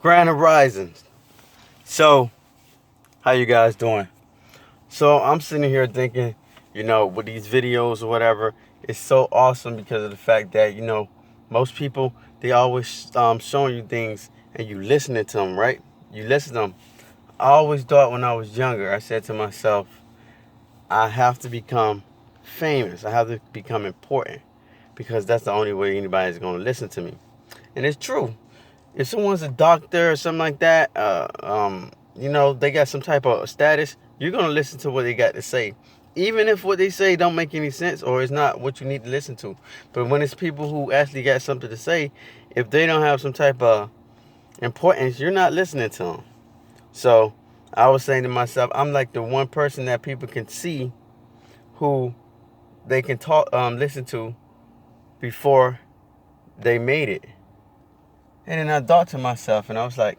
Grand Horizons. So, how you guys doing? So, I'm sitting here thinking, with these videos or whatever, it's so awesome because of the fact that, most people, they always showing you things and you listening to them, right? You listen to them. I always thought when I was younger, I said to myself, I have to become famous. I have to become important because that's the only way anybody's going to listen to me. And it's true. If someone's a doctor or something like that, they got some type of status, you're gonna listen to what they got to say, even if what they say don't make any sense or it's not what you need to listen to. But when it's people who actually got something to say, if they don't have some type of importance, you're not listening to them. So I was saying to myself, I'm like the one person that people can see who they can listen to before they made it. And then I thought to myself, and I was like,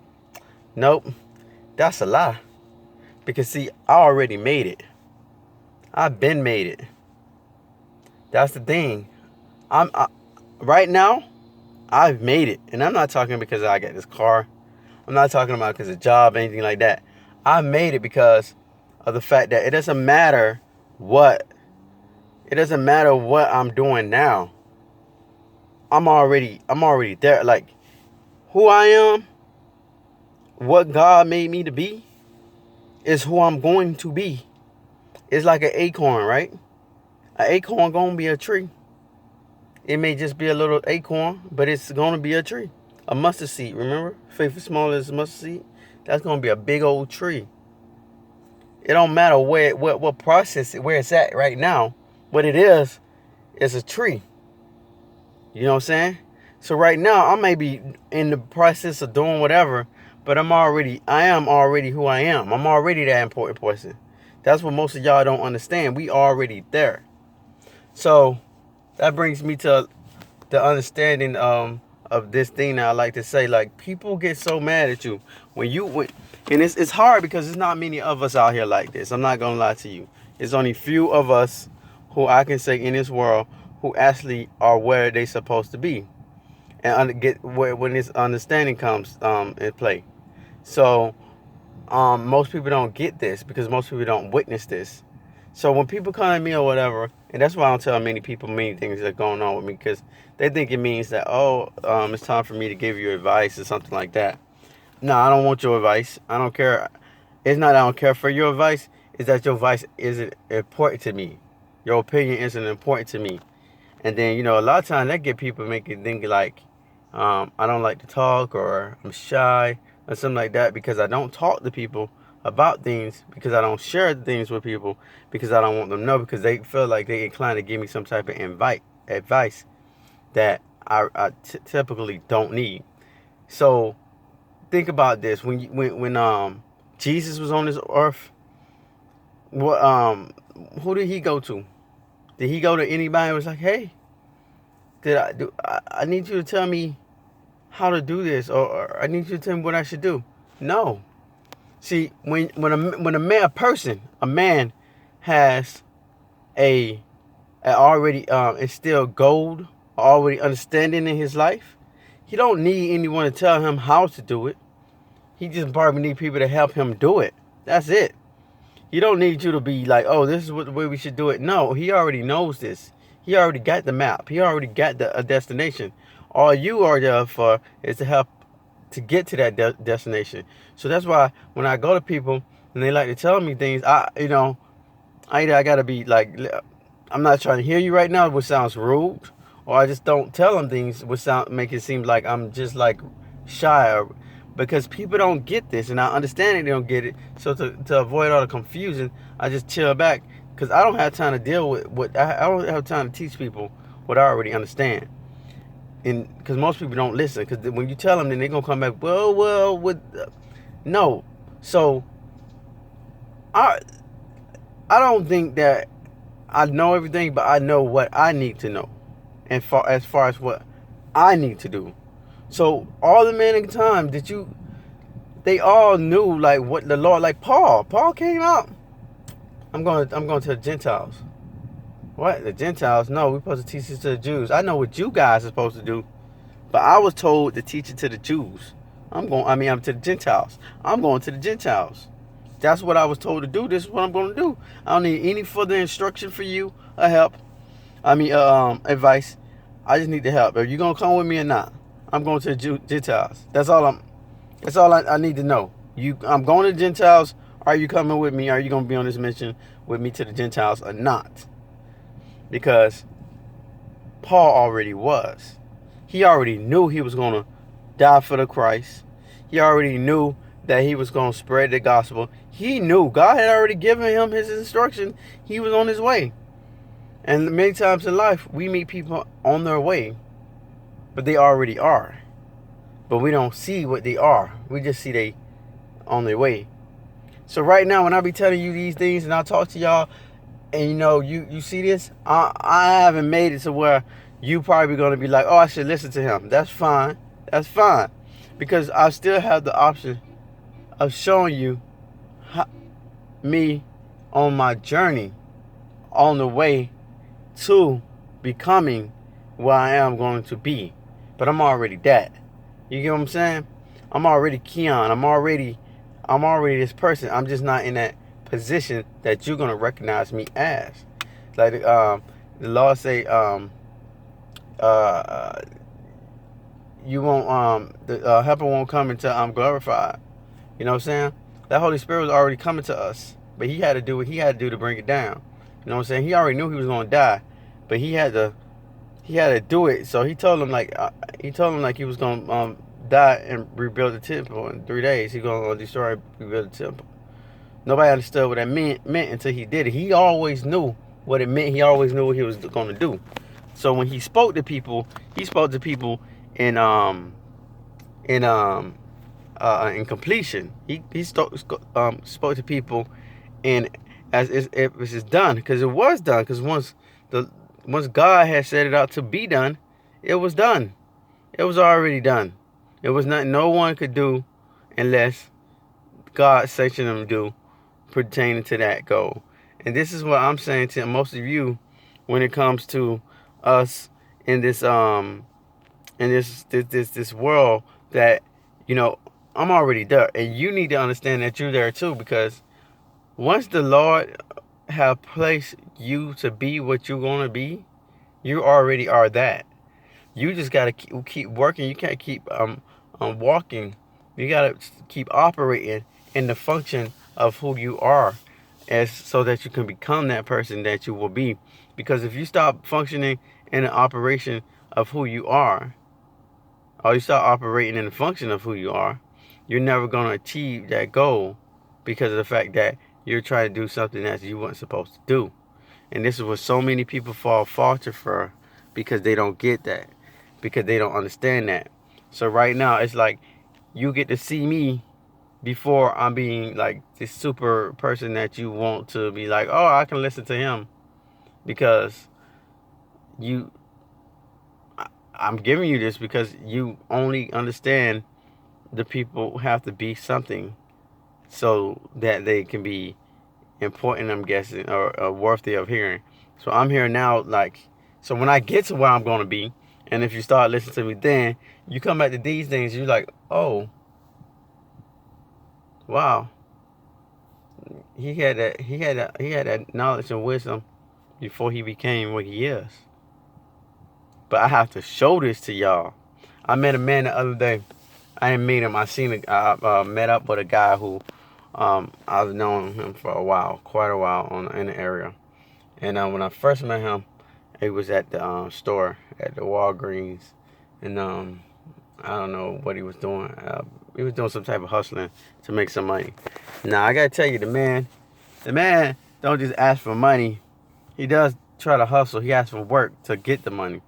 nope, that's a lie. Because see, I already made it. I've been made it. That's the thing. Right now, I've made it. And I'm not talking because I got this car. I'm not talking about because of job, anything like that. I made it because of the fact that it doesn't matter what I'm doing now. I'm already there. Like who I am, what God made me to be, is who I'm going to be. It's like an acorn, right? An acorn gonna be a tree. It may just be a little acorn, but it's gonna be a tree. A mustard seed, remember? Faith is small as a mustard seed. That's gonna be a big old tree. It don't matter what process where it's at right now. What it is a tree. You know what I'm saying? So right now I may be in the process of doing whatever, but I am already who I am. I'm already that important person. That's what most of y'all don't understand. We already there. So that brings me to the understanding of this thing that I like to say. Like people get so mad at you and it's hard because there's not many of us out here like this. I'm not gonna lie to you. It's only few of us who I can say in this world who actually are where they supposed to be and get where when this understanding comes in play. So most people don't get this because most people don't witness this. So when people come at me or whatever, and that's why I don't tell many people many things that are going on with me because they think it means that it's time for me to give you advice or something like that. No, I don't want your advice. I don't care. It's not I don't care for your advice. It's that your advice isn't important to me. Your opinion isn't important to me. And then, a lot of times that get people making think like, I don't like to talk or I'm shy or something like that because I don't talk to people about things, because I don't share things with people, because I don't want them to know, because they feel like they inclined to give me some type of advice that I typically don't need. So think about this: when Jesus was on this earth, who did he go to? Did he go to anybody who was like, hey, I need you to tell me how to do this, or I need you to tell me what I should do? No. See, when a man has a already instilled gold, already understanding in his life, he don't need anyone to tell him how to do it. He just probably need people to help him do it. That's it. He don't need you to be like, oh, this is the way we should do it. No, he already knows this. He already got the map. He already got a destination. All you are there for is to help to get to that destination. So that's why when I go to people and they like to tell me things, I gotta be like, I'm not trying to hear you right now, which sounds rude, or I just don't tell them things which make it seem like I'm just like shy, because people don't get this, and I understand they don't get it. So to avoid all the confusion, I just chill back because I don't have time to deal with what I don't have time to teach people what I already understand. And because most people don't listen, because when you tell them, then they're gonna come back. No. So I don't think that I know everything, but I know what I need to know, and as far as what I need to do. So all the men in time they all knew like what the Lord, like Paul came out. I'm going to the Gentiles. What? The Gentiles? No, we're supposed to teach this to the Jews. I know what you guys are supposed to do, but I was told to teach it to the Jews. I'm to the Gentiles. I'm going to the Gentiles. That's what I was told to do. This is what I'm going to do. I don't need any further instruction for you or help. Advice. I just need the help. Are you going to come with me or not? I'm going to the Gentiles. That's all I need to know. I'm going to the Gentiles. Are you coming with me? Are you going to be on this mission with me to the Gentiles or not? Because Paul already was. He already knew he was going to die for the Christ. He already knew that he was going to spread the gospel. He knew God had already given him his instruction. He was on his way. And many times in life, we meet people on their way, but they already are. But we don't see what they are. We just see they on their way. So right now, when I be telling you these things and I talk to y'all, and you see this, I haven't made it to where you probably going to be like, oh, I should listen to him. That's fine. That's fine. Because I still have the option of showing you me on my journey, on the way to becoming where I am going to be. But I'm already that. You get what I'm saying? I'm already Keon. I'm already this person. I'm just not in that position that you're gonna recognize me as. Like the Lord say, you won't the helper won't come until I'm glorified. You know what I'm saying? That Holy Spirit was already coming to us, but he had to do what he had to do to bring it down. You know what I'm saying? He already knew he was gonna die, but he had to do it. So he told him like he was gonna die and rebuild the temple in 3 days. He gonna destroy and rebuild the temple. Nobody understood what that meant until he did it. He always knew what it meant. He always knew what he was gonna do. So when he spoke to people in in completion. He spoke to people in as if it was done, because it was done. Because once God had set it out to be done, it was done. It was already done. It was nothing no one could do unless God sanctioned them to do pertaining to that goal. And this is what I'm saying to most of you when it comes to us in this this world, that I'm already there, and you need to understand that you're there too, because once the Lord have placed you to be what you're going to be, you already are that. You just got to keep working. You can't keep walking. You got to keep operating in the function of who you are, as so that you can become that person that you will be. Because if you stop functioning in the operation of who you are, or you start operating in the function of who you are, you're never going to achieve that goal, because of the fact that you're trying to do something that you weren't supposed to do. And this is what so many people falter for, because they don't get that, because they don't understand that. So right now, it's like you get to see me before I'm being like this super person that you want to be like, oh, I can listen to him, because I'm giving you this because you only understand the people have to be something so that they can be important, I'm guessing, or worthy of hearing. So I'm here now, so when I get to where I'm going to be, and if you start listening to me, then you come back to these things, you're like, oh, wow, he had that knowledge and wisdom before he became what he is. But I have to show this to y'all. I met a man the other day. I didn't meet him. I met up with a guy who I've known him for a while, quite a while, in the area. And when I first met him, he was at the store at the Walgreens, and I don't know what he was doing. He was doing some type of hustling to make some money. Now I gotta tell you, the man don't just ask for money. He does try to hustle. He asks for work to get the money.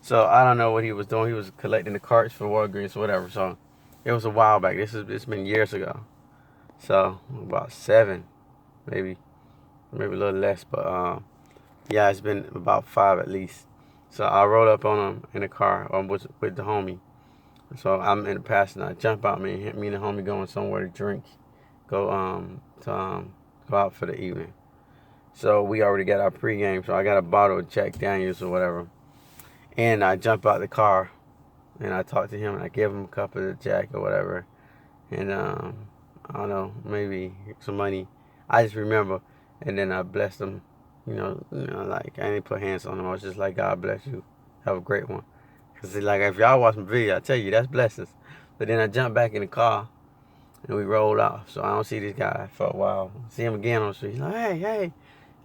So I don't know what he was doing. He was collecting the carts for Walgreens or whatever. So it was a while back. It's been years ago. So about 7, maybe a little less, but yeah, it's been about 5 at least. So I rolled up on him in the car with the homie. So I'm in the passenger. I jump out, me and the homie going somewhere to drink, go out for the evening. So we already got our pregame. So I got a bottle of Jack Daniels or whatever, and I jump out the car, and I talk to him, and I give him a cup of the Jack or whatever, and I don't know, maybe some money. I just remember, and then I blessed him. Like I didn't put hands on him. I was just like, God bless you. Have a great one. Cause like if y'all watch my video, I tell you that's blessings. But then I jumped back in the car and we rolled off. So I don't see this guy for a while. See him again on the street. He's like, hey,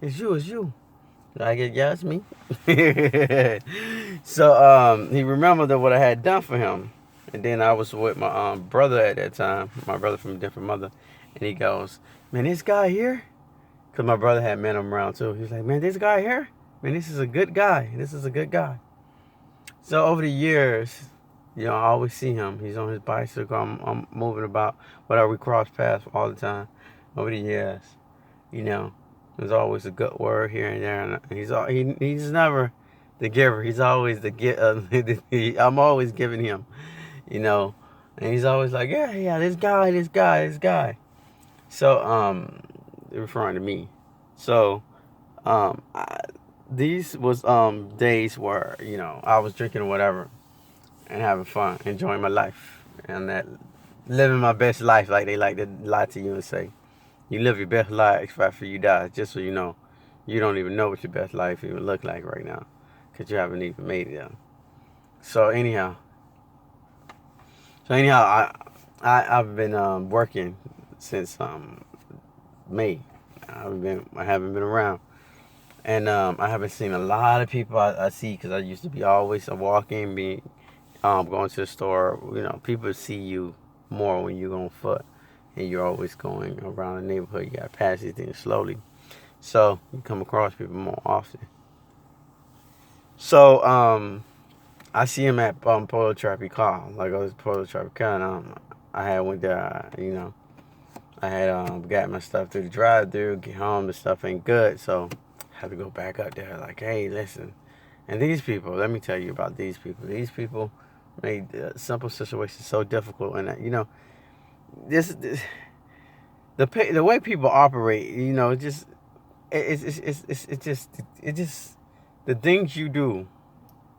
it's you. I get, yeah, it's me. So he remembered what I had done for him. And then I was with my brother at that time, my brother from a different mother. And he goes, man, this guy here? Because my brother had met him around too. He was like, man, this guy here? Man, this is a good guy. This is a good guy. So over the years, I always see him. He's on his bicycle. I'm moving about. Whatever, we cross paths all the time. Over the years, there's always a good word here and there. And he's never the giver. He's always the get. I'm always giving him, And he's always like, yeah, this guy. So referring to me. So these was days where I was drinking whatever and having fun, enjoying my life, and that living my best life, like they like to lie to you and say, you live your best life after you die. Just so you know, you don't even know what your best life even look like right now, because you haven't even made it yet. So anyhow, I've been working since May. I haven't been around. And I haven't seen a lot of people I see, because I used to be always walking, going to the store. People see you more when you're on foot, and you're always going around the neighborhood. You gotta pass these things slowly, so you come across people more often. So I see him at Polo Tropical. Like I was Polo Tropical, and I had went there. I had got my stuff through the drive-through. Get home, the stuff ain't good, so I had to go back up there. Like, hey, listen. And these people, let me tell you about these people. These people made simple situations so difficult, and this the way people operate, it's just the things you do,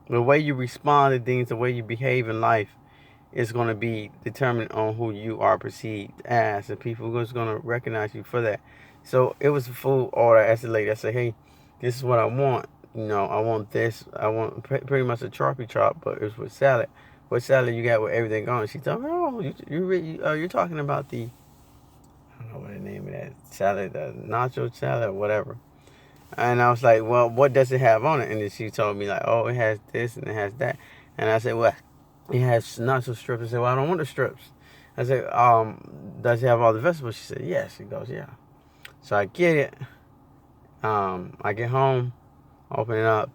the way you respond to things, the way you behave in life is going to be determined on who you are perceived as, and people are just going to recognize you for that. So it was a full order. I asked the lady, I said, hey, this is what I want. I want this. I want pretty much a troppy chop, but it was with salad. What salad you got with everything on? She told me, oh, you're talking about the, I don't know what the name of that salad, the nacho salad, whatever. And I was like, well, what does it have on it? And then she told me, like, oh, it has this and it has that. And I said, well, it has nacho strips. I said, well, I don't want the strips. I said, does it have all the vegetables? She said, yes. She goes, yeah. So I get it. I get home, open it up.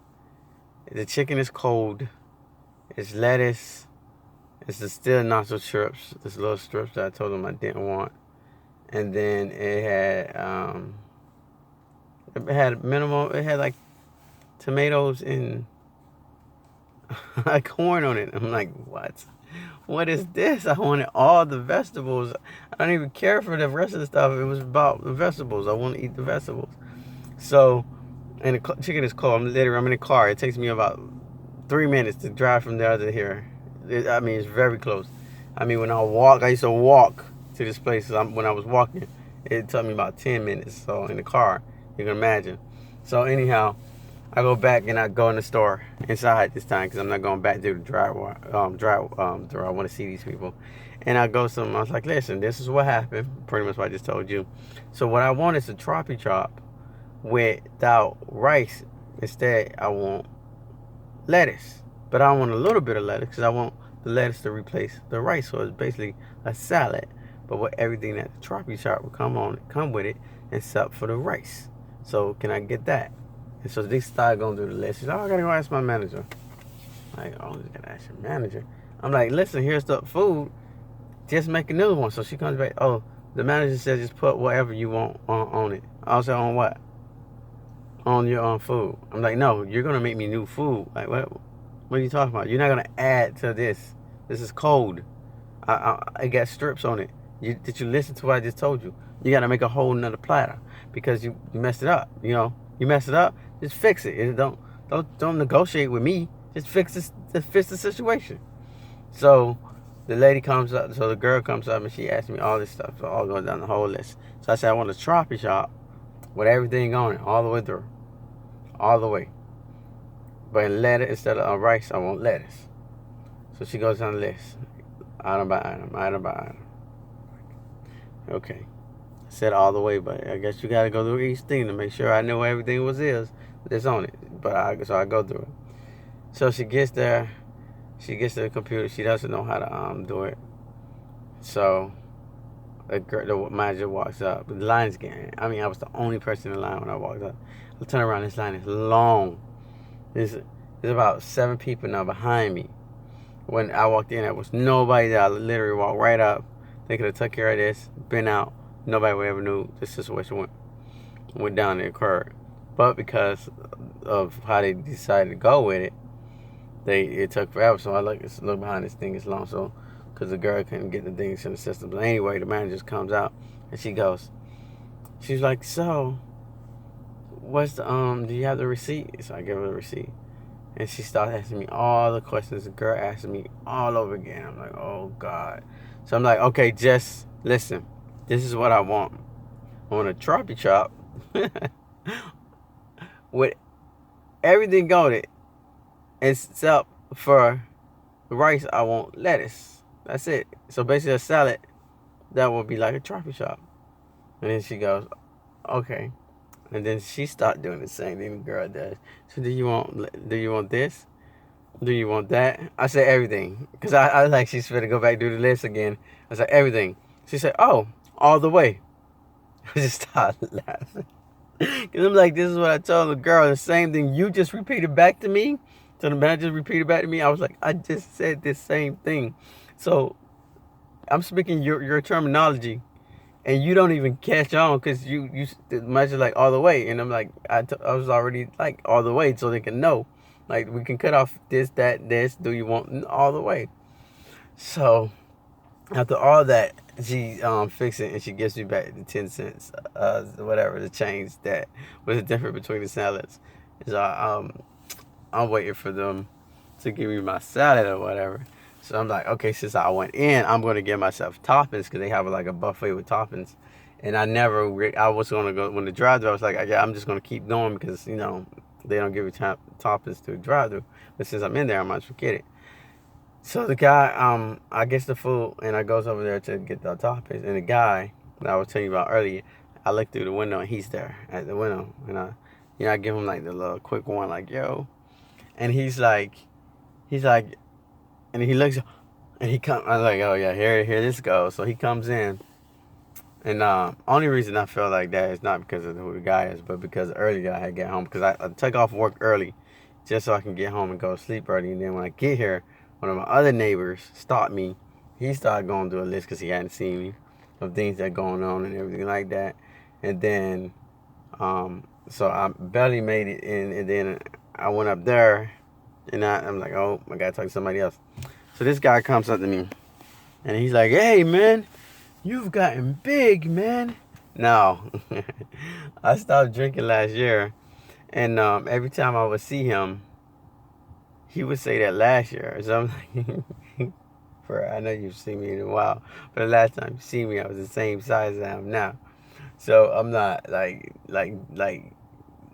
The chicken is cold. It's lettuce. It's the still nacho strips. This little strips that I told them I didn't want. And then it had minimal. It had like tomatoes and corn on it. I'm like, what? What is this? I wanted all the vegetables. I don't even care for the rest of the stuff. It was about the vegetables. I want to eat the vegetables. So, and the chicken is cold. I'm in the car. It takes me about 3 minutes to drive from there to here. It's very close. When I used to walk to this place. When I was walking, it took me about 10 minutes. So in the car, you can imagine. So anyhow, I go back and I go in the store inside this time, because I'm not going back to the drive door. I want to see these people. And I was like, listen, this is what happened. Pretty much what I just told you. So what I want is a troppy chop without rice. Instead, I want lettuce. But I want a little bit of lettuce, because I want the lettuce to replace the rice. So it's basically a salad, but with everything that the troppy chop would come with it, except for the rice. So can I get that? And so they started going through the list. She's like, oh, I gotta go ask my manager. I'm like, oh, you gotta ask your manager. I'm like, listen, here's the food. Just make another one. So she comes back. Oh, the manager said just put whatever you want on it. I said, on what? On your own food. I'm like, no, you're gonna make me new food. Like, what are you talking about? You're not gonna add to this. This is cold. I got strips on it. Did you listen to what I just told you? You gotta make a whole nother platter, because you messed it up. You messed it up. Just fix it. Don't negotiate with me. Just fix the situation. So the lady comes up, so the girl comes up and she asks me all this stuff. So I'll go down the whole list. So I said I want a tropic shop with everything on it, all the way through, all the way. But in lettuce instead of rice, I want lettuce. So she goes down the list, item by item, item by item. Okay, I said all the way, but I guess you gotta go through each thing to make sure I know everything that's on it. So I go through it. So she gets there, she gets to the computer. She doesn't know how to do it. So the manager walks up. The line's getting. I mean, I was the only person in line when I walked up. I turn around. This line is long. There's about 7 people now behind me. When I walked in, there was nobody there. I literally walked right up. They could have took care of this, been out. Nobody would ever knew this situation went down and occurred. But because of how they decided to go with it, it took forever. So I look behind this thing is long. So because the girl couldn't get the things in the system. But anyway, the manager just comes out and she's like, so what's the do you have the receipt? So I give her the receipt. And she starts asking me all the questions the girl asked me all over again. I'm like, oh God. So I'm like, okay, just listen. This is what I want. I want a tropic chop with everything on it, except for the rice. I want lettuce. That's it. So basically a salad that would be like a tropic chop. And then she goes, okay. And then she started doing the same thing the girl does. So do you want this? Do you want that? I said everything. Because I like she's going to go back and do the list again. I said everything. She said, oh, all the way. I just started laughing. Because I'm like, this is what I told the girl. The same thing you just repeated back to me. So the manager repeated back to me. I was like, I just said this same thing. So I'm speaking your terminology. And you don't even catch on because you measure like all the way. And I'm like, I was already like all the way so they can know. Like we can cut off this, that, this. Do you want all the way? So after all that, she fixes it and she gives me back the 10 cents, whatever, the change that was the difference between the salads. So I'm waiting for them to give me my salad or whatever. So I'm like, okay, since I went in, I'm going to get myself toppings because they have like a buffet with toppings. And I was going to go, when the drive-thru, I was like, yeah, I'm just going to keep going because, you know, they don't give you toppings to drive-thru. But since I'm in there, I might forget it. So the guy, I get the food and I goes over there to get the toppings. And the guy that I was telling you about earlier, I look through the window and he's there at the window. And I give him like the little quick one, like, yo. And he's like, and he looks, and he comes. I'm like, oh yeah, here this goes. So he comes in, and only reason I feel like that is not because of who the guy is, but because earlier I had to get home because I took off work early, just so I can get home and go to sleep early. And then when I get here, one of my other neighbors stopped me. He started going through a list because he hadn't seen me of things that are going on and everything like that. And then, so I barely made it in, and then I went up there, and I'm like, oh, I gotta talk to somebody else. So this guy comes up to me, and he's like, hey, man, you've gotten big, man. No, I stopped drinking last year, and every time I would see him, he would say that last year. So I'm like, I know you've seen me in a while, but the last time you see me, I was the same size as I am now. So I'm not like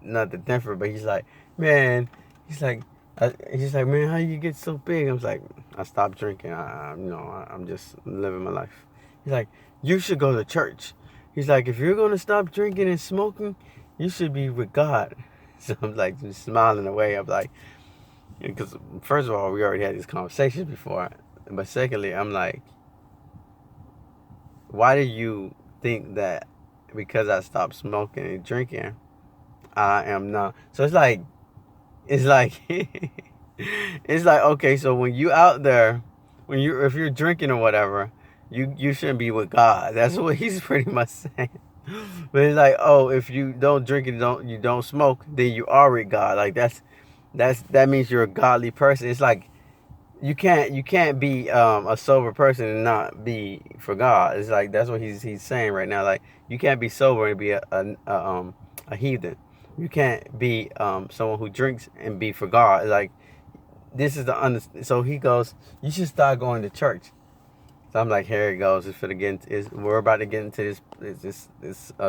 nothing different, but he's like, man, he's like, man, how you get so big? I was like, I stopped drinking. I'm just living my life. He's like, you should go to church. He's like, if you're gonna stop drinking and smoking, you should be with God. So I'm like, just smiling away. I'm like, because first of all, we already had this conversation before, but secondly, I'm like, why do you think that because I stopped smoking and drinking, I am not? So it's like, it's like okay, so when you out there, if you're drinking or whatever, you shouldn't be with God. That's what he's pretty much saying. But it's like, oh, if you don't drink and you don't smoke, then you are with God. Like that means you're a godly person. It's like you can't be a sober person and not be for God. It's like that's what he's saying right now. Like you can't be sober and be a heathen. You can't be someone who drinks and be for God. Like this is so he goes, you should start going to church. So I'm like, here it goes. We're about to get into this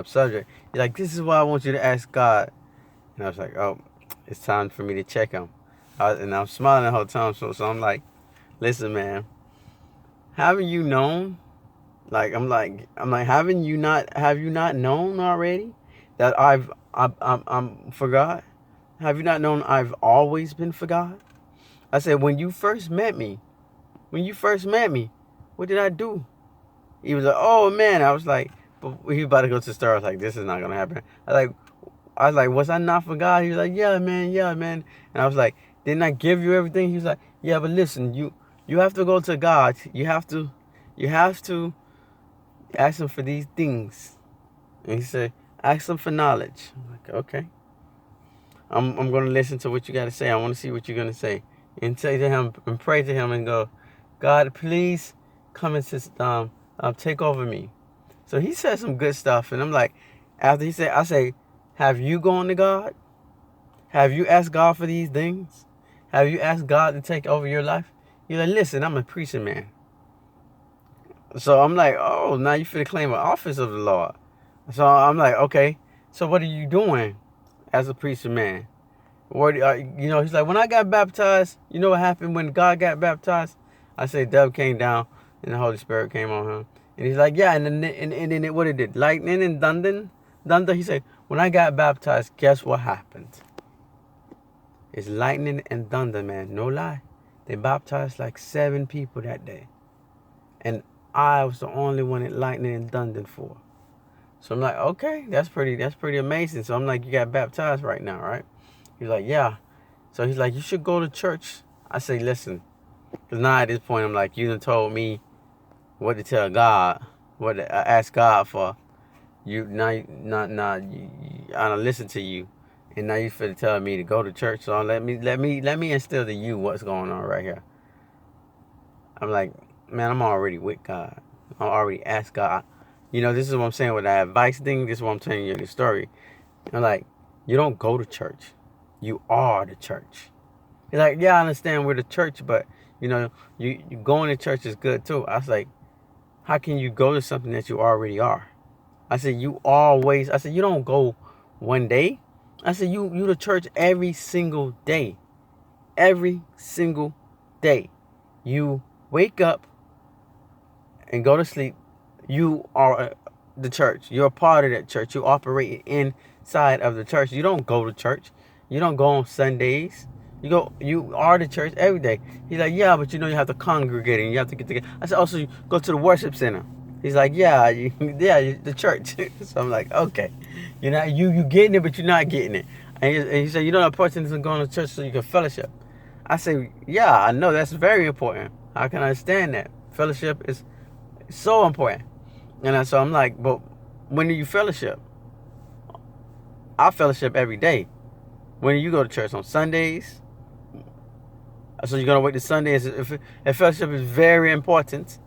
subject. He's like, this is why I want you to ask God. And I was like, oh, it's time for me to check him. And I'm smiling the whole time. So I'm like, listen, man, haven't you known? Like I'm like, have you not known already that I'm for God? Have you not known I've always been for God? I said, when you first met me, what did I do? He was like, oh man. I was like, but he was about to go to the store. I was like, this is not gonna happen. I was like, was I not for God? He was like, yeah, man, yeah, man. And I was like, didn't I give you everything? He was like, yeah, but listen, you have to go to God. You have to ask him for these things. And he said, ask him for knowledge. I'm like, okay. I'm gonna listen to what you gotta say. I wanna see what you're gonna say. And say to him and pray to him and go, God, please come and take over me. So he said some good stuff, and I'm like, after he said, I say, have you gone to God? Have you asked God for these things? Have you asked God to take over your life? He's like, listen, I'm a preacher, man. So I'm like, oh, now you finna claim an office of the Lord. So I'm like, okay, so what are you doing as a preacher, man? He's like, when I got baptized, you know what happened when God got baptized? I say, dove came down and the Holy Spirit came on him. And he's like, yeah, and then what it did? Lightning and thunder. He said, when I got baptized, guess what happened? It's lightning and thunder, man. No lie. They baptized like 7 people that day. And I was the only one that lightning and thunder for. So I'm like, okay, that's pretty amazing. So I'm like, you got baptized right now, right? He's like, yeah. So he's like, you should go to church. I say, listen, because now at this point, I'm like, you done told me what to tell God, what to ask God for. I don't listen to you, and now you finna tell me to go to church. So let me instill to you what's going on right here. I'm like, man, I'm already with God. I already asked God. This is what I'm saying with that advice thing. This is what I'm telling you the story. I'm like, you don't go to church. You are the church. He's like, yeah, I understand we're the church, but you going to church is good too. I was like, how can you go to something that you already are? I said, you don't go one day. I said, you to church every single day. Every single day. You wake up and go to sleep. You are the church. You're a part of that church. You operate inside of the church. You don't go to church. You don't go on Sundays. You are the church every day. He's like, yeah, but you have to congregate and you have to get together. I said, also, you go to the worship center. He's like, yeah, the church. So I'm like, okay, you getting it, but you're not getting it. And he said, that person isn't going to church so you can fellowship. I say, yeah, I know that's very important. I can understand that. Fellowship is so important. So I'm like, but when do you fellowship? I fellowship every day. When do you go to church? On Sundays? So you're going to wait to Sundays. If fellowship is very important,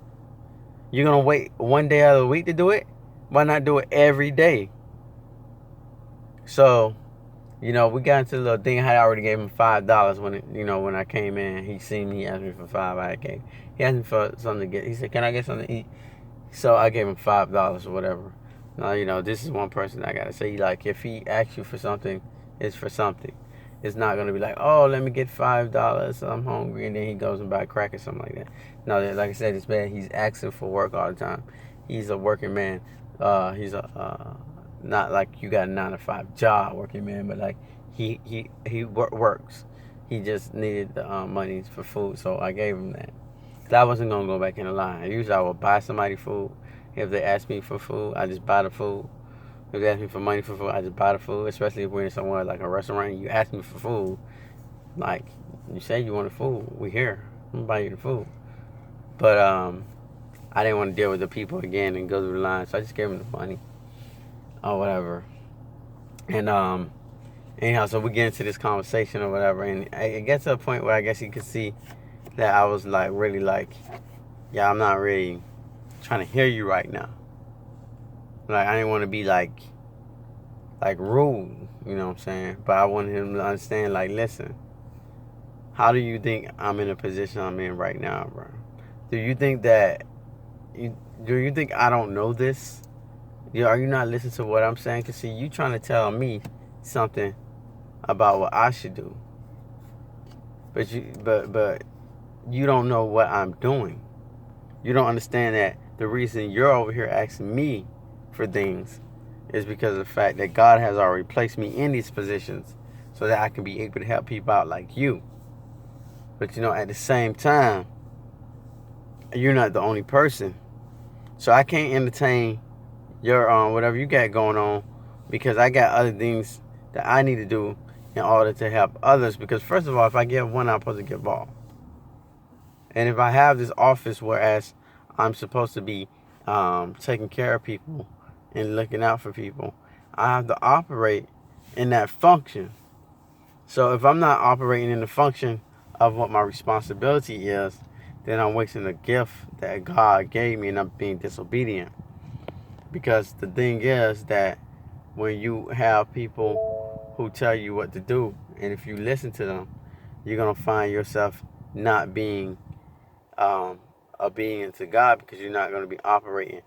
you're going to wait one day out of the week to do it? Why not do it every day? So, we got into the little thing. I had already gave him $5 when I came in. He seen me, he asked me for $5. He asked me for something to get. He said, can I get something to eat? So I gave him $5 or whatever. Now, this is one person I got to say, like, if he asks you for something, it's for something. It's not going to be like, oh, let me get $5. I'm hungry. And then he goes and buy crack or something like that. No, like I said, this man, he's asking for work all the time. He's a working man. He's not like you got a 9-to-5 job working man, but like he works. He just needed the money for food, so I gave him that. I wasn't going to go back in the line. Usually I would buy somebody food. If they ask me for food, I just buy the food. If they ask me for money for food, I just buy the food. Especially if we're in somewhere like a restaurant and you ask me for food. Like, you say you want the food. We here. I'm going to buy you the food. But I didn't want to deal with the people again and go through the line. So I just gave them the money. Or whatever. And anyhow, so we get into this conversation or whatever. And it gets to a point where I guess you could see that I was like really like, yeah, I'm not really trying to hear you right now. Like, I didn't want to be like rude, you know what I'm saying? But I wanted him to understand, like, listen, how do you think I'm in the position I'm in right now, bro? Do you think that Do you think I don't know this? Are you not listening to what I'm saying? Because, see, you trying to tell me something about what I should do. But you don't know what I'm doing. You don't understand that the reason you're over here asking me for things is because of the fact that God has already placed me in these positions so that I can be able to help people out like you. But, at the same time, you're not the only person. So I can't entertain your whatever you got going on, because I got other things that I need to do in order to help others. Because first of all, if I give one, I'm supposed to give all. And if I have this office, whereas I'm supposed to be taking care of people and looking out for people, I have to operate in that function. So if I'm not operating in the function of what my responsibility is, then I'm wasting the gift that God gave me and I'm being disobedient. Because the thing is that when you have people who tell you what to do, and if you listen to them, you're going to find yourself not being obedient to God, because you're not going to be operating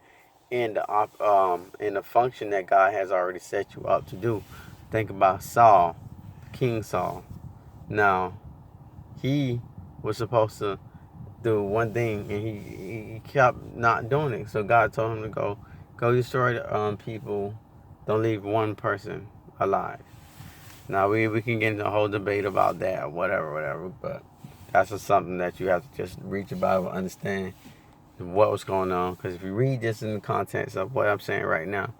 in the function that God has already set you up to do. Think about Saul, King Saul. Now, he was supposed to do one thing, and he kept not doing it. So God told him to go destroy the people. Don't leave one person alive. Now we can get into a whole debate about that, whatever. But that's just something that you have to just read your Bible, understand what was going on. Because if you read this in the context of what I'm saying right now,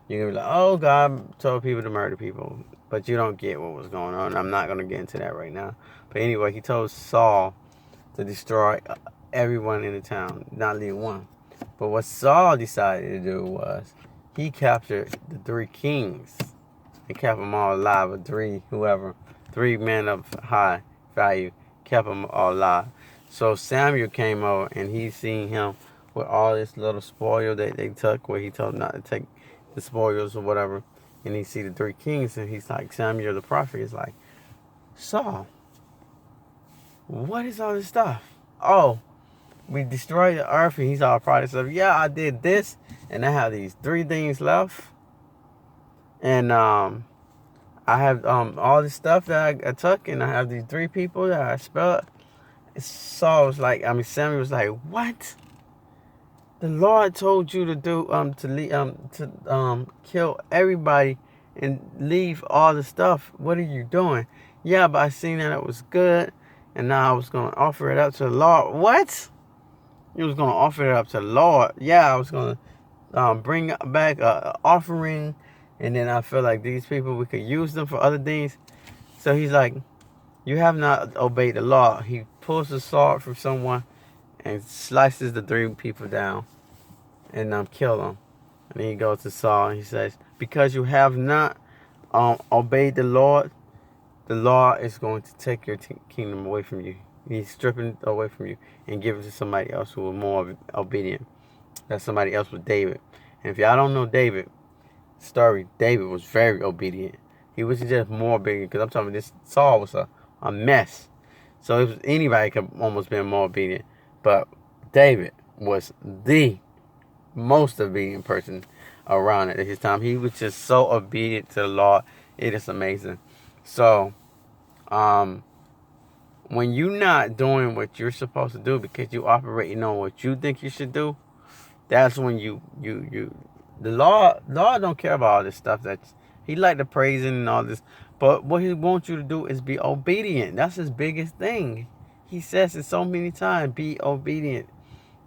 you're gonna be like, oh, God told people to murder people, but you don't get what was going on. I'm not gonna get into that right now. But anyway, he told Saul to destroy everyone in the town, not leave one. But what Saul decided to do was he captured the 3 kings and kept them all alive, or 3 men of high value, kept them all alive. So Samuel came over and he seen him with all this little spoil that they took, where he told him not to take the spoils or whatever. And he see the 3 kings, and he's like, Samuel the prophet is like, Saul, what is all this stuff? Oh, we destroyed the earth, and he's all proud of himself. Yeah, I did this, and I have these 3 things left. And I have all this stuff that I took, and I have these 3 people that I spelled. Saul was like, Samuel was like, what? The Lord told you to do to kill everybody and leave all the stuff. What are you doing? Yeah, but I seen that it was good, and now I was gonna offer it up to the Lord. What? You was gonna offer it up to the Lord? Yeah, I was gonna bring back a offering, and then I feel like these people, we could use them for other things. So he's like, you have not obeyed the law. He pulls the sword from someone and slices the 3 people down and kill them. And then he goes to Saul and he says, because you have not obeyed the Lord is going to take your kingdom away from you. He's stripping it away from you and giving it to somebody else who was more obedient. That somebody else was David. And if y'all don't know David story, David was very obedient. He was just more obedient, because I'm talking about this Saul was a mess. So it was, anybody could almost been more obedient. But David was the most obedient person around at his time. He was just so obedient to the Lord. It is amazing. So, when you're not doing what you're supposed to do because you operating on what you think you should do, that's when the Lord don't care about all this stuff. That he like the praising and all this, but what he wants you to do is be obedient. That's his biggest thing. He says it so many times, be obedient.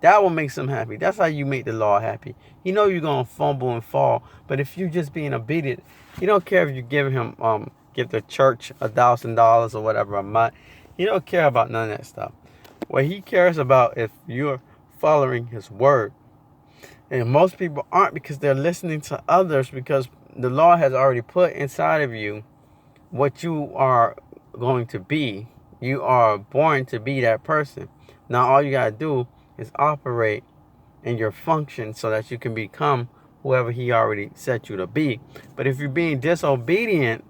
That will make him happy. That's how you make the Lord happy. He know you're gonna fumble and fall, but if you just being obedient, he don't care if you give the church $1,000 or whatever a month. He don't care about none of that stuff. What he cares about is you're following his word. And most people aren't, because they're listening to others, because the Lord has already put inside of you what you are going to be. You are born to be that person. Now all you gotta do is operate in your function so that you can become whoever he already set you to be. But if you're being disobedient,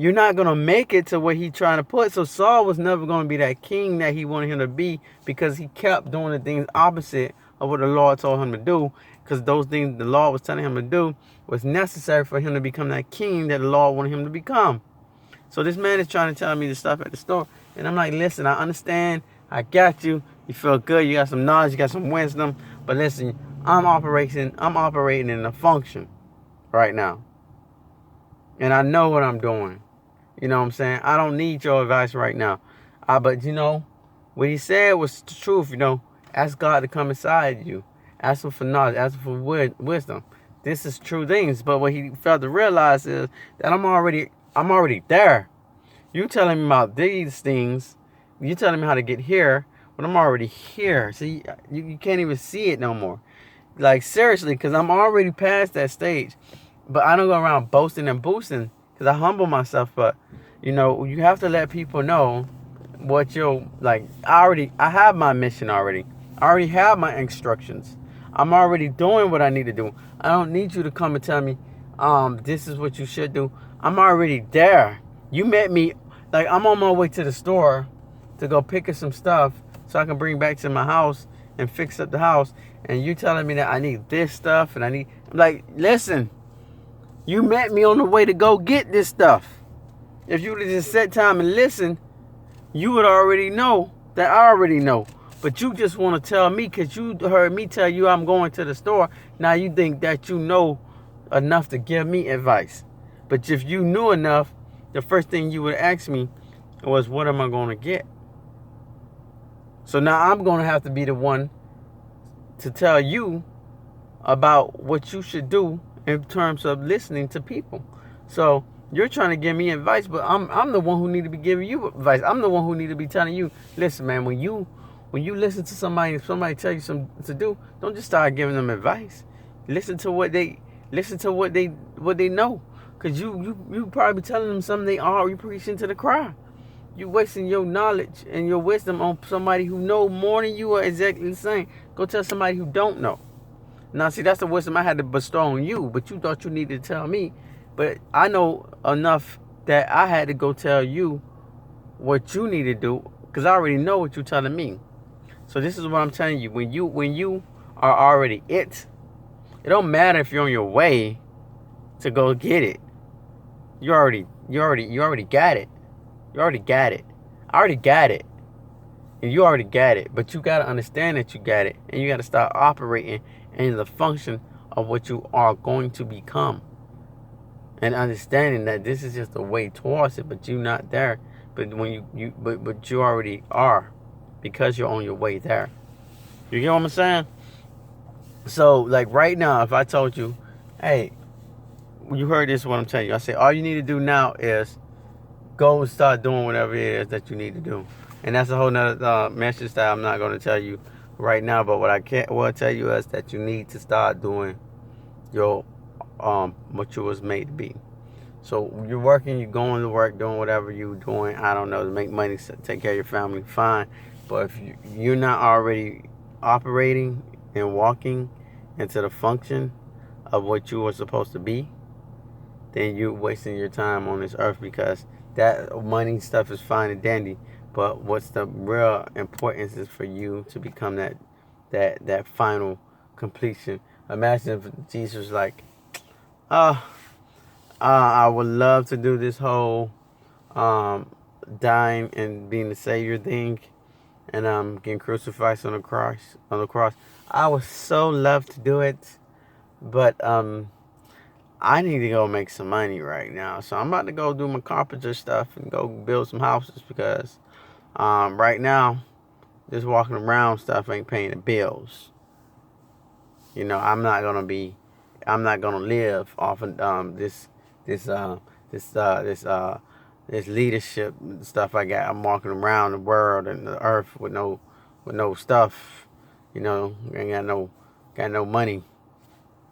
you're not going to make it to where he's trying to put. So Saul was never going to be that king that he wanted him to be, because he kept doing the things opposite of what the Lord told him to do, because those things the Lord was telling him to do was necessary for him to become that king that the Lord wanted him to become. So this man is trying to tell me the stuff at the store, and I'm like, listen, I understand, I got you, you feel good, you got some knowledge, you got some wisdom, but listen, I'm operating in a function right now, and I know what I'm doing. You know what I'm saying? I don't need your advice right now. But you know, what he said was the truth. You know, ask God to come inside you. Ask him for knowledge. Ask him for wisdom. This is true things. But what he failed to realize is that I'm already there. You telling me about these things. You telling me how to get here, but I'm already here. See, you can't even see it no more. Like, seriously, because I'm already past that stage. But I don't go around boasting and boosting, because I humble myself. But, you know, you have to let people know what you're, like, I have my mission already. I already have my instructions. I'm already doing what I need to do. I don't need you to come and tell me, this is what you should do. I'm already there. You met me, like, I'm on my way to the store to go pick up some stuff so I can bring back to my house and fix up the house. And you telling me that I need this stuff and I'm like, listen, you met me on the way to go get this stuff. If you would have just set time and listen, you would already know that I already know. But you just want to tell me because you heard me tell you I'm going to the store. Now you think that you know enough to give me advice. But if you knew enough, the first thing you would ask me was, what am I going to get? So now I'm going to have to be the one to tell you about what you should do in terms of listening to people. So you're trying to give me advice, but I'm the one who need to be giving you advice. I'm the one who need to be telling you, listen, man, when you listen to somebody tell you something to do, don't just start giving them advice. Listen to what they know, because you probably telling them something they already preaching to the crowd. You wasting your knowledge and your wisdom on somebody who know more than you are exactly the same. Go tell somebody who don't know. Now, see, that's the wisdom I had to bestow on you, but you thought you needed to tell me. But I know enough that I had to go tell you what you need to do, because I already know what you're telling me. So this is what I'm telling you. When you are already it don't matter if you're on your way to go get it. You already got it. You already got it. I already got it. And you already got it. But you got to understand that you got it. And you got to start operating in the function of what you are going to become. And understanding that this is just a way towards it, but you're not there. But when but you already are, because you're on your way there. You get what I'm saying? So, like, right now, if I told you, hey, you heard this, what I'm telling you. I say, all you need to do now is go and start doing whatever it is that you need to do. And that's a whole nother message that I'm not going to tell you right now. But what I will tell you is that you need to start doing your what you was made to be. So you're working, you're going to work, doing whatever you're doing, I don't know, to make money, take care of your family, fine. But if you're not already operating and walking into the function of what you were supposed to be, then you're wasting your time on this earth, because that money stuff is fine and dandy. But what's the real importance is for you to become that final completion. Imagine if Jesus was like, I would love to do this whole dying and being the Savior thing, and getting crucified on the cross. I would so love to do it, but I need to go make some money right now. So I'm about to go do my carpenter stuff and go build some houses, because right now, just walking around stuff ain't paying the bills. You know, I'm not gonna live off of this leadership stuff I got. I'm walking around the world and the earth with no stuff. You know, ain't got no money,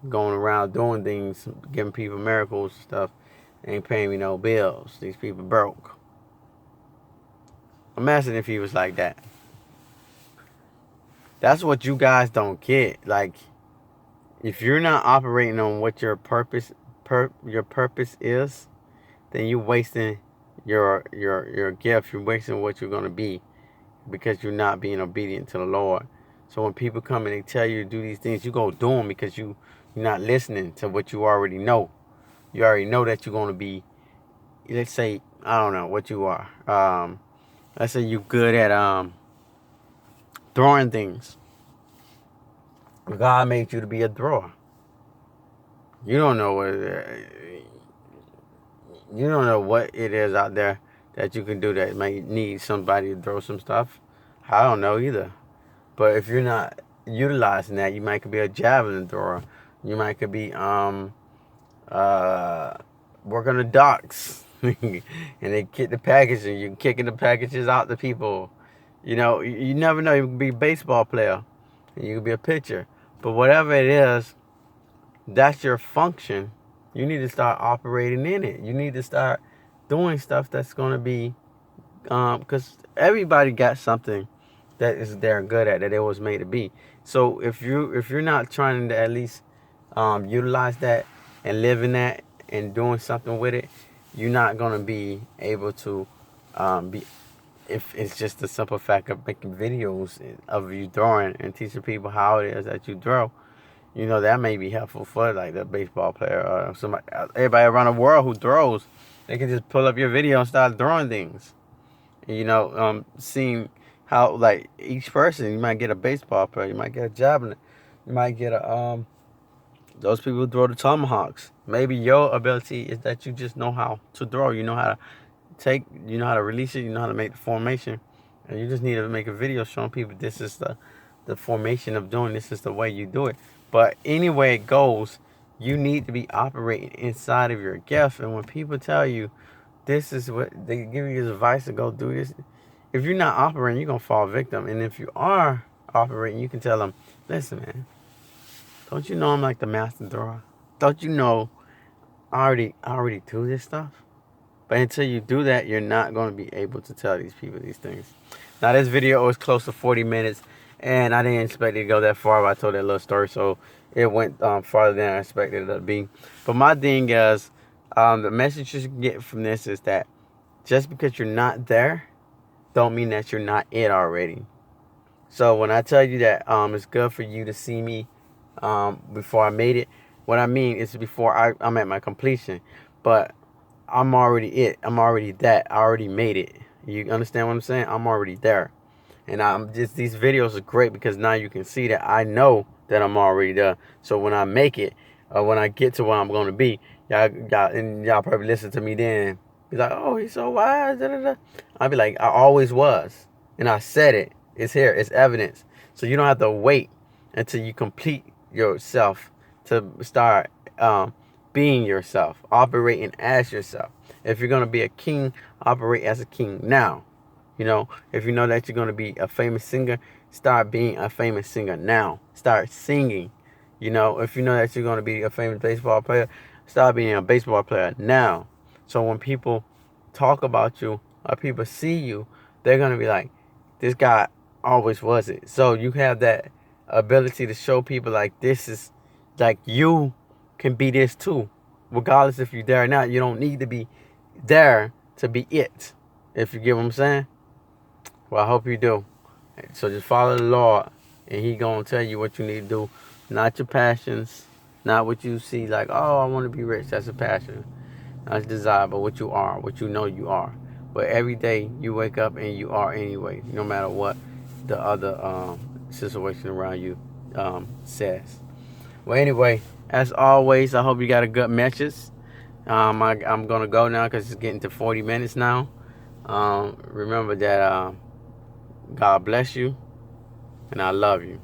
going around doing things, giving people miracles and stuff, ain't paying me no bills. These people broke. Imagine if he was like that. That's what you guys don't get. Like, if you're not operating on what your purpose is, then you're wasting your gift. You're wasting what you're gonna be because you're not being obedient to the Lord. So when people come and they tell you to do these things, you go do them because you're not listening to what you already know. You already know that you're gonna be. Let's say I don't know what you are. Let's say you're good at throwing things. God made you to be a thrower. You don't know what you don't know what it is out there that you can do that might need somebody to throw some stuff. I don't know either. But if you're not utilizing that, you might could be a javelin thrower. You might could be working the docks and they get the package and you're kicking the packages out to people. You know, you never know. You could be a baseball player and you could be a pitcher. But whatever it is, that's your function. You need to start operating in it. You need to start doing stuff that's going to be, because everybody got something that is they're good at that they was made to be. So if you're not trying to at least utilize that and live in that and doing something with it, you're not gonna be able to be. If it's just the simple fact of making videos of you throwing and teaching people how it is that you throw, you know that may be helpful for like the baseball player or somebody, everybody around the world who throws. They can just pull up your video and start throwing things. You know, seeing how like each person, you might get a baseball player, you might get a javelin, you might get a those people who throw the tomahawks. Maybe your ability is that you just know how to throw. You know how to take, you know how to release it, you know how to make the formation. And you just need to make a video showing people this is the formation of doing, this is the way you do it. But anyway it goes, you need to be operating inside of your gift. And when people tell you this is what they give you advice to go do this, if you're not operating, you're gonna fall victim. And if you are operating, you can tell them, listen, man, don't you know I'm like the master thrower? Don't you know I already do this stuff? But until you do that, you're not going to be able to tell these people these things. Now, this video was close to 40 minutes, and I didn't expect it to go that far, but I told that little story, so it went farther than I expected it to be. But my thing is, the message you get from this is that just because you're not there, don't mean that you're not it already. So when I tell you that it's good for you to see me before I made it, what I mean is before I'm at my completion. But I'm already it. I'm already that. I already made it. You understand what I'm saying? I'm already there. And I'm just, these videos are great because now you can see that I know that I'm already there. So when I make it, when I get to where I'm going to be, y'all probably listen to me then. Be like, oh, he's so wise. Da, da, da. I'll be like, I always was. And I said it. It's here. It's evidence. So you don't have to wait until you complete yourself to start being yourself, operating as yourself. If you're going to be a king, operate as a king now. You know, if you know that you're going to be a famous singer, start being a famous singer now. Start singing. You know, if you know that you're going to be a famous baseball player, start being a baseball player now. So when people talk about you or people see you, they're going to be like, this guy always was it. So you have that ability to show people like this is like you can be this too. Regardless if you're there or not, you don't need to be there to be it. If you get what I'm saying? Well, I hope you do. So just follow the Lord, and He gonna tell you what you need to do. Not your passions, not what you see like, oh, I want to be rich. That's a passion. That's a desire, but what you are, what you know you are. But every day you wake up and you are anyway, no matter what the other situation around you says. Well, anyway, as always, I hope you got a good message. I'm going to go now because it's getting to 40 minutes now. Remember that God bless you, and I love you.